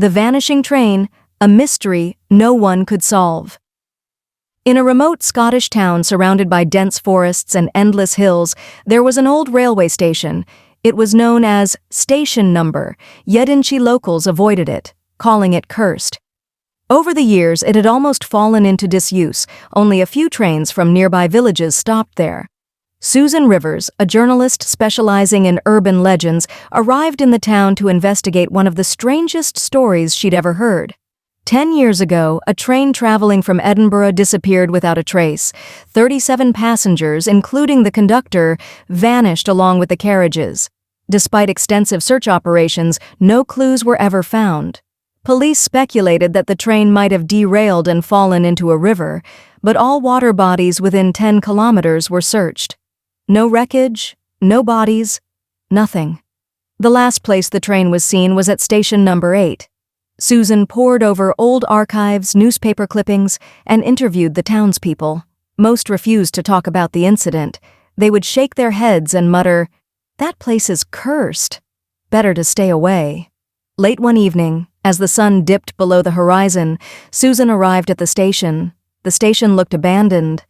The vanishing train, a mystery no one could solve. In a remote Scottish town surrounded by dense forests and endless hills, there was an old railway station. It was known as Station Number, yet Inchi locals avoided it, calling it cursed. Over the years, it had almost fallen into disuse. Only a few trains from nearby villages stopped there. Susan Rivers, a journalist specializing in urban legends, arrived in the town to investigate one of the strangest stories she'd ever heard. 10 years ago, a train traveling from Edinburgh disappeared without a trace. 37 passengers, including the conductor, vanished along with the carriages. Despite extensive search operations, no clues were ever found. Police speculated that the train might have derailed and fallen into a river, but all water bodies within 10 kilometers were searched. No wreckage, no bodies, nothing. The last place the train was seen was at station number 8. Susan pored over old archives, newspaper clippings, and interviewed the townspeople. Most refused to talk about the incident. They would shake their heads and mutter, "That place is cursed. Better to stay away." Late one evening, as the sun dipped below the horizon, Susan arrived at the station. The station looked abandoned.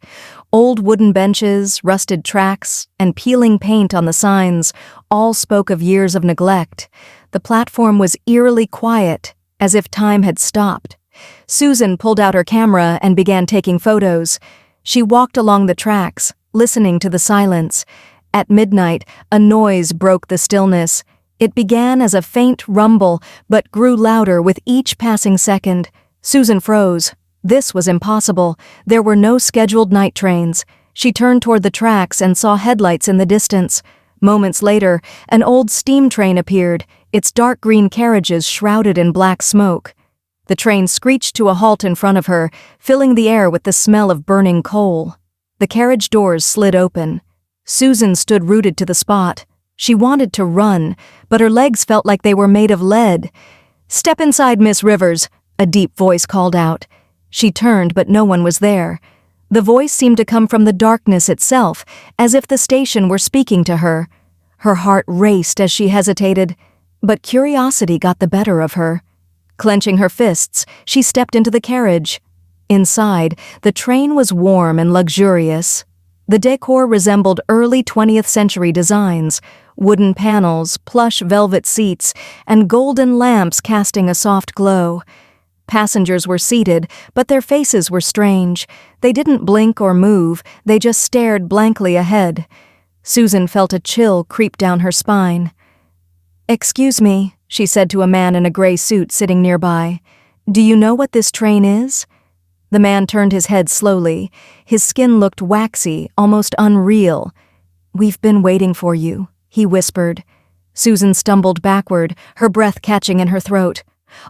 Old wooden benches, rusted tracks, and peeling paint on the signs all spoke of years of neglect. The platform was eerily quiet, as if time had stopped. Susan pulled out her camera and began taking photos. She walked along the tracks, listening to the silence. At midnight, a noise broke the stillness. It began as a faint rumble, but grew louder with each passing second. Susan froze. This was impossible. There were no scheduled night trains. She turned toward the tracks and saw headlights in the distance. Moments later, an old steam train appeared, its dark green carriages shrouded in black smoke. The train screeched to a halt in front of her, filling the air with the smell of burning coal. The carriage doors slid open. Susan stood rooted to the spot. She wanted to run, but her legs felt like they were made of lead. "Step inside, Miss Rivers," a deep voice called out. She turned, but no one was there. The voice seemed to come from the darkness itself, as if the station were speaking to her. Her heart raced as she hesitated, but curiosity got the better of her. Clenching her fists, she stepped into the carriage. Inside, the train was warm and luxurious. The decor resembled early 20th century designs, wooden panels, plush velvet seats, and golden lamps casting a soft glow. Passengers were seated, but their faces were strange. They didn't blink or move, they just stared blankly ahead. Susan felt a chill creep down her spine. "Excuse me," she said to a man in a gray suit sitting nearby. "Do you know what this train is?" The man turned his head slowly. His skin looked waxy, almost unreal. "We've been waiting for you," he whispered. Susan stumbled backward, her breath catching in her throat.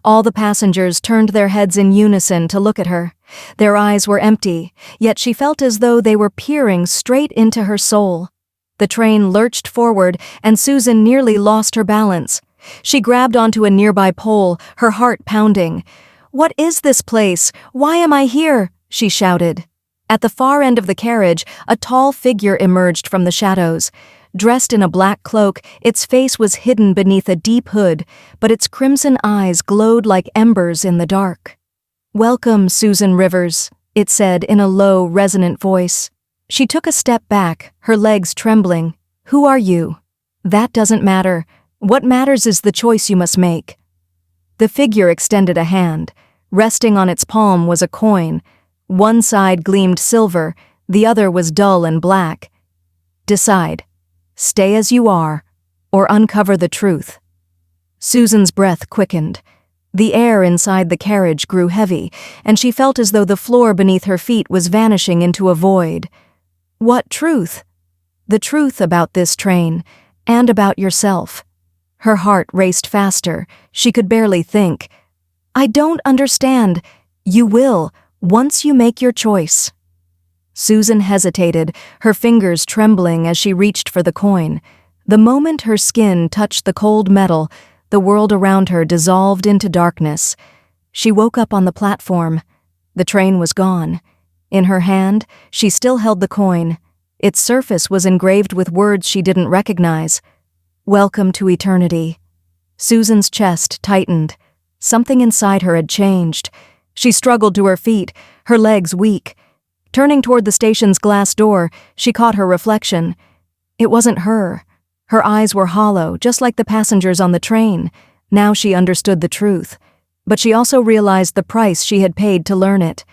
All the passengers turned their heads in unison to look at her. Their eyes were empty, yet she felt as though they were peering straight into her soul. The train lurched forward, and Susan nearly lost her balance. She grabbed onto a nearby pole, her heart pounding. "What is this place? Why am I here?" she shouted. At the far end of the carriage, a tall figure emerged from the shadows. Dressed in a black cloak, its face was hidden beneath a deep hood, but its crimson eyes glowed like embers in the dark. "Welcome, Susan Rivers," it said in a low, resonant voice. She took a step back, her legs trembling. "Who are you?" "That doesn't matter. What matters is the choice you must make." The figure extended a hand. Resting on its palm was a coin. One side gleamed silver, the other was dull and black. "Decide. Stay as you are, or uncover the truth." Susan's breath quickened. The air inside the carriage grew heavy, and she felt as though the floor beneath her feet was vanishing into a void. What truth? The truth about this train, and about yourself. Her heart raced faster. She could barely think. "I don't understand." "You will, once you make your choice." Susan hesitated, her fingers trembling as she reached for the coin. The moment her skin touched the cold metal, the world around her dissolved into darkness. She woke up on the platform. The train was gone. In her hand, she still held the coin. Its surface was engraved with words she didn't recognize. "Welcome to eternity." Susan's chest tightened. Something inside her had changed. She struggled to her feet, her legs weak. Turning toward the station's glass door, she caught her reflection. It wasn't her. Her eyes were hollow, just like the passengers on the train. Now she understood the truth. But she also realized the price she had paid to learn it.